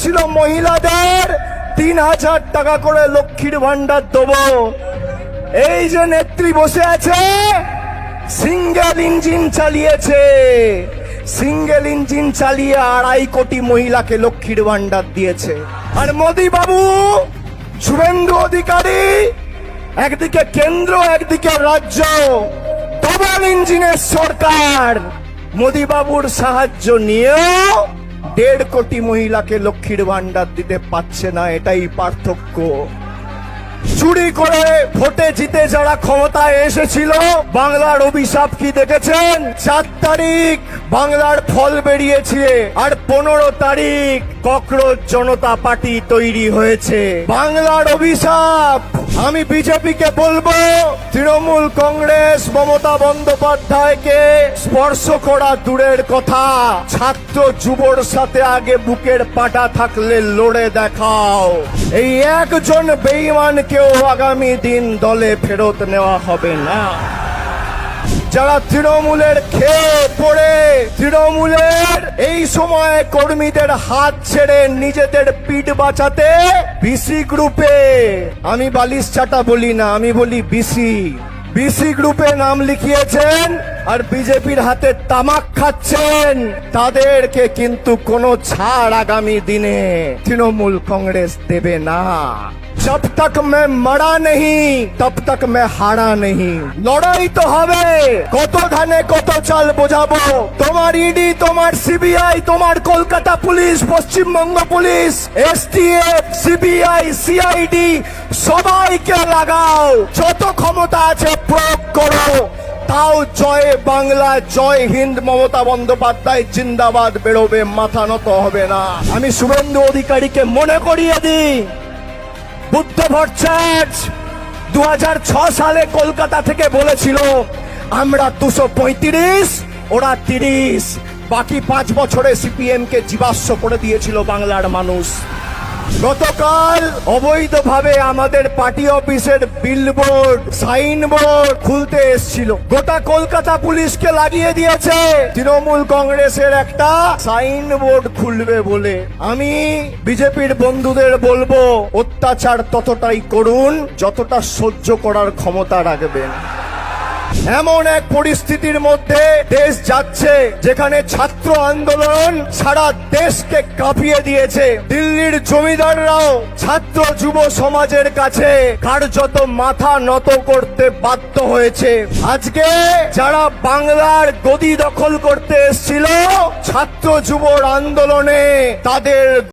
বলেছিল মহিলাদের 3000 টাকা করে লক্ষ্মীর ভান্ডার দেবো। এই যে নেত্রী বসে আছে, সিঙ্গেল ইঞ্জিন চালিয়েছে, সিঙ্গেল ইঞ্জিন চালিয়ে 2.5 কোটি মহিলাকে লক্ষ্মীর ভান্ডার দিয়েছে। আর মোদী বাবু, শুভেন্দু অধিকারী, একদিকে কেন্দ্র একদিকে রাজ্য, ডবল ইঞ্জিনের সরকার। মোদী বাবুর সাহায্য নিয়েও 1.5 কোটি মহিলাকে লক্ষ্মীর ভান্ডার দিতে পারছে না। এটাই পার্থক্য। চুরি করে ভোটে জিতে যারা ক্ষমতায় এসেছিল, বাংলার অভিশাপ কি দেখেছেন? 4 তারিখ বাংলার ফল বেরিয়েছে, আর 15 তারিখ ককরোচ জনতা পার্টি তৈরি হয়েছে। বাংলার অভিশাপ। আমি বিজেপিকে বলবো, তৃণমূল কংগ্রেস মমতা বন্দ্যোপাধ্যায়কে স্পর্শ করা দূরের কথা, ছাত্র যুবর সাথে আগে বুকের পাটা থাকলে লড়ে দেখাও। এই একজন বেঈমানকেও আগামী দিন দলে ফেরত নেওয়া হবে না। যারা তৃণমূলের খেয়ে পড়ে, তৃণমূলের এই সময় কর্মীদের হাত ছেড়ে নিজেদের পিঠ বাঁচাতে বিসি গ্রুপে, আমি বালিশ চাটা বলি না, আমি বলি বিসি গ্রুপে নাম লিখিয়েছেন আর বিজেপির হাতে তামাক খাচ্ছেন, তাদেরকে কিন্তু কোনো ছাড় আগামী দিনে তৃণমূল কংগ্রেস দেবে না। जब तक मैं मरा नहीं तब तक मैं हारा नहीं। লড়াই তো হবে। কত ধানে কত চাল বোঝাবো। তোমার ইডি, তোমার সিবিআই, তোমার Kolkata police, Paschimbanga police, STF, CBI, CID সবাইকে লাগাও। যত ক্ষমতা আছে প্রয়োগ করো। তাও জয় বাংলা, জয় হিন্দ, মমতা বন্দ্যোপাধ্যায় জিন্দাবাদ বেরোবে, মাথা নত হবে না। আমি শুভেন্দু অধিকারীকে মনে করিয়ে দিই, বুদ্ধ ভট্টাচার্য 2006 সালে কলকাতা থেকে বলেছিল আমরা 235, ওরা 30, বাকি 5 বছরে সিপিএম কে জীবাশ্ম করে দিয়েছিল বাংলার মানুষ। গতকাল অবৈধভাবে আমাদের পার্টি অফিসের বিলবোর্ড, সাইনবোর্ড খুলতে এসেছিল, গোটা কলকাতা পুলিশকে লাগিয়ে দিয়েছে তৃণমূল কংগ্রেসের একটা সাইনবোর্ড খুলবে বলে। আমি বিজেপির বন্ধুদের বলবো, অত্যাচার ততটাই করুন যতটা সহ্য করার ক্ষমতা রাখবেন। এমন এক পরিস্থিতির মধ্যে দেশ যাচ্ছে যেখানে ছাত্র আন্দোলন সারা দেশকে কাঁপিয়ে দিয়েছে। দিল্লির জমিদাররাও ছাত্র যুব সমাজের কাছে কার্যত মাথা নত করতে বাধ্য হয়েছে। আজকে যারা বাংলার গদি দখল করতে এসেছিল ছাত্র যুবর আন্দোলনে, তাদের